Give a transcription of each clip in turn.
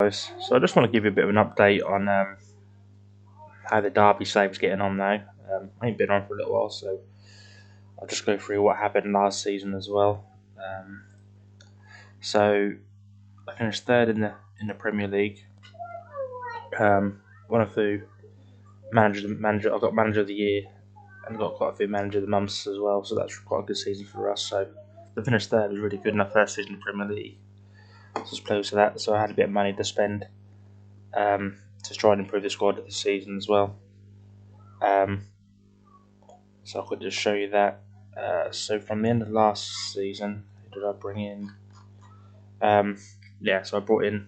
Guys, so I just want to give you a bit of an update on how the Derby save's getting on now. I ain't been on for a little while, so I'll just go through what happened last season as well. So I finished third in the Premier League. One of the manager. I got manager of the year and got quite a few manager of the months as well. So that's quite a good season for us. So to finish third was really good in our first season in the Premier League. So I was close to that. So I had a bit of money to spend to try and improve the squad this season as well. So I could just show you that. So from the end of last season, who did I bring in? So I brought in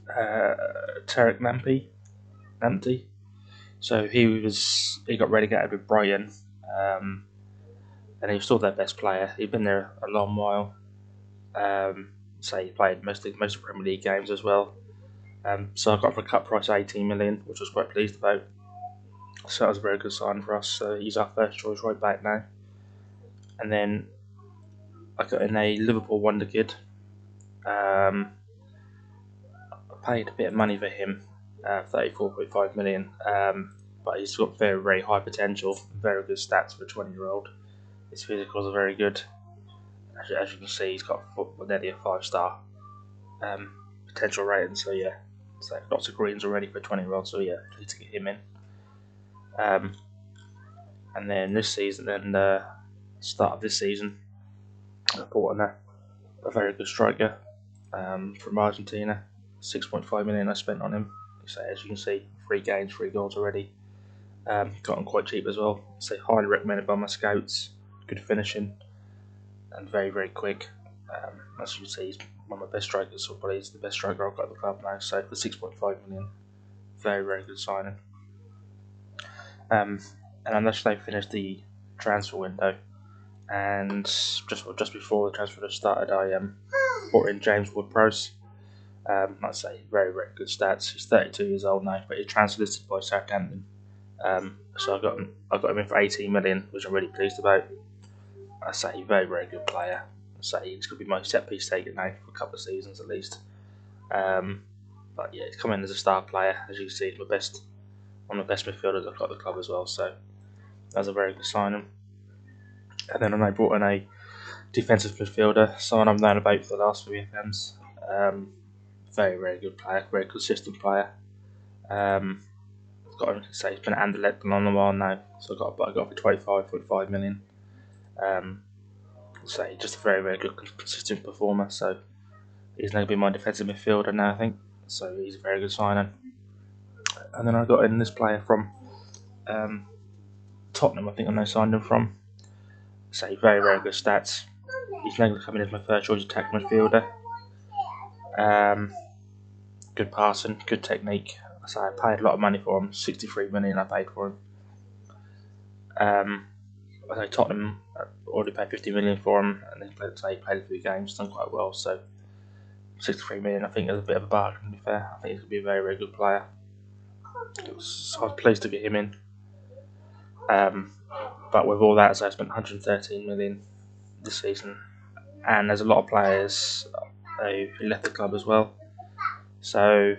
Tarek Lamptey. So he got relegated with Brighton, and he was still their best player. He'd been there a long while. So he played most of the Premier League games as well. So I got for a cut price 18 million, which I was quite pleased about. So that was a very good sign for us. So he's our first choice right back now. And then I got in a Liverpool wonder kid. I paid a bit of money for him, 34.5 million. But he's got very, very high potential, very good stats for a 20-year-old. His physicals are very good. As you can see, he's got nearly a 5-star potential rating. So yeah, so lots of greens already for a 20-year-old. So yeah, pleased to get him in. And then this season, start of this season, I bought a very good striker from Argentina. 6.5 million I spent on him. So as you can see, 3 games, 3 goals already. Got him quite cheap as well. So highly recommended by my scouts. Good finishing and very, very quick. As you can see, he's one of my best strikers, so probably he's the best striker I've got at the club now. So for 6.5 million, very, very good signing. And I'm actually finished the transfer window, and just before the transfer started, I brought in James Ward-Prowse. I'd say very, very good stats. He's 32 years old now, but he's transfer listed by Southampton. So I got him in for 18 million, which I'm really pleased about. I say very, very good player. I say he's going to be my set piece taker now for a couple of seasons at least. But yeah, he's come in as a star player. As you can see, he's one of the best midfielders I've got at the club as well. So that's a very good signing. And then I brought in a defensive midfielder, someone I've known about for the last few FMs. Very, very good player, very consistent player. Got to say he's been at Anderlecht on a while now, so I got for 25.5 million. So just a very, very good, consistent performer. So he's going to be my defensive midfielder now, I think. So he's a very good signing. And then I got in this player from Tottenham, I think I know signed him from. So very, very good stats. He's now going to come in as my first choice attack midfielder. Good passing, good technique. So I paid a lot of money for him, 63 million I paid for him. I know Tottenham already paid 50 million for him, and he played a few games, done quite well. So 63 million, I think, is a bit of a bargain. To be fair, I think he's going to be a very, very good player. So I was pleased to get him in. But with all that, so I spent 113 million this season, and there's a lot of players who left the club as well. So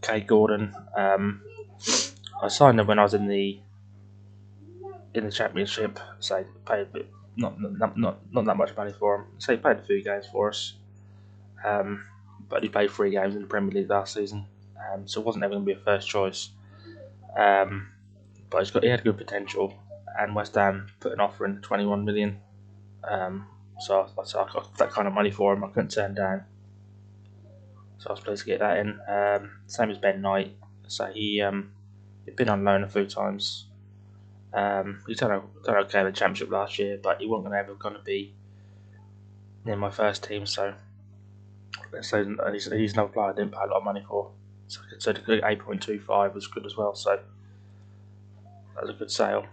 Kay Gordon, I signed him when I was in the Championship. So paid a bit, not that much money for him. So he played a few games for us, but he played 3 games in the Premier League last season, so it wasn't ever going to be a first choice. But he had good potential, and West Ham put an offer in 21 million. So I got that kind of money for him. I couldn't turn down. So I was pleased to get that in. Same as Ben Knight. So he'd been on loan a few times. He done okay in the Championship last year, but he wasn't ever going to be in my first team. So he's another player I didn't pay a lot of money for. So the 8.25 was good as well. So that was a good sale.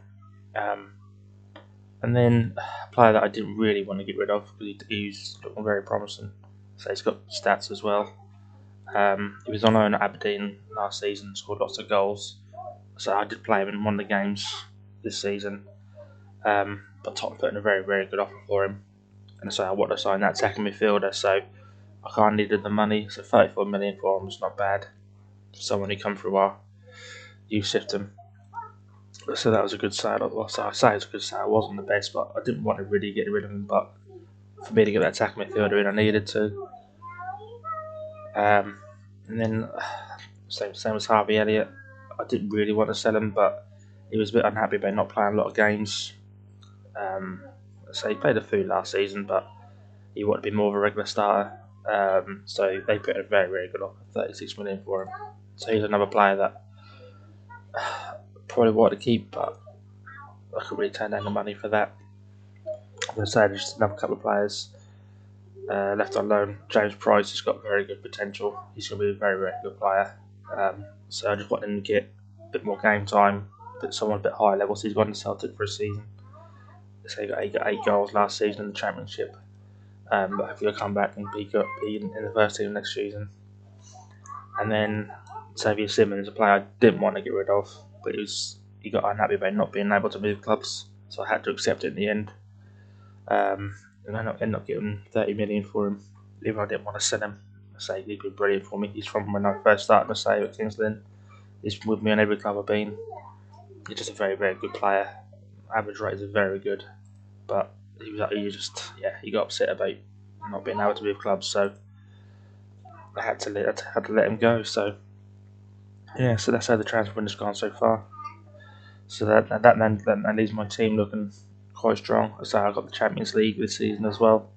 And then a player that I didn't really want to get rid of because he's looking very promising. So he's got stats as well. He was on loan at Aberdeen last season, scored lots of goals. So I did play him in one of the games this season. But Tottenham put in a very, very good offer for him. And so I wanted to sign that second midfielder. So I kind of needed the money, so 34 million for him was not bad for someone who come through our youth system. So that was a good sale. Well, so I say it's a good sale. It wasn't the best, but I didn't want to really get rid of him. But for me to get that attacking midfielder in, I needed to. And then same as Harvey Elliott. I didn't really want to sell him, but he was a bit unhappy about not playing a lot of games. So he played a few last season, but he wanted to be more of a regular starter. So they put a very, very good offer, 36 million for him. So he's another player that probably wanted to keep, but I could really turn down the money for that. I'm going to say there's just another couple of players left on loan. James Price has got very good potential. He's going to be a very, very good player. So I just want him to get a bit more game time, but someone a bit higher level. So he's gone to Celtic for a season. So he got 8 goals last season in the Championship. But hopefully he'll come back and be in the first team next season. And then Xavier Simmons, a player I didn't want to get rid of, but he got unhappy about not being able to move clubs, so I had to accept it in the end. And I ended up getting 30 million for him, even though I didn't want to sell him. I say he's been brilliant for me. He's from when I first started to say at Kings Lynn. He's been with me on every club I've been. He's just a very, very good player. Average rates are very good, but he got upset about not being able to move clubs, so I had to let him go. So yeah, so that's how the transfer window's gone so far. So that leaves my team looking quite strong. So I got the Champions League this season as well.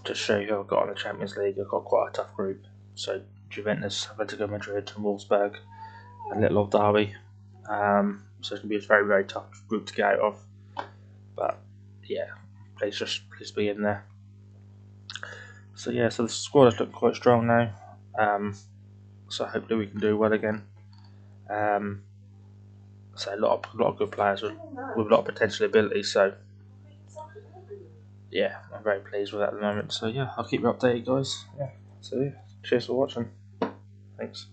Just show you who I've got on the Champions League. I've got quite a tough group. So Juventus, Atletico Madrid, and Wolfsburg, and Little Old Derby. So it's gonna be a very, very tough group to get out of. But yeah, please be in there. So yeah, so the squad is looking quite strong now. So hopefully we can do well again. So a lot of good players with a lot of potential ability. So yeah, I'm very pleased with that at the moment. So yeah, I'll keep you updated, guys. Yeah. So yeah, cheers for watching. Thanks.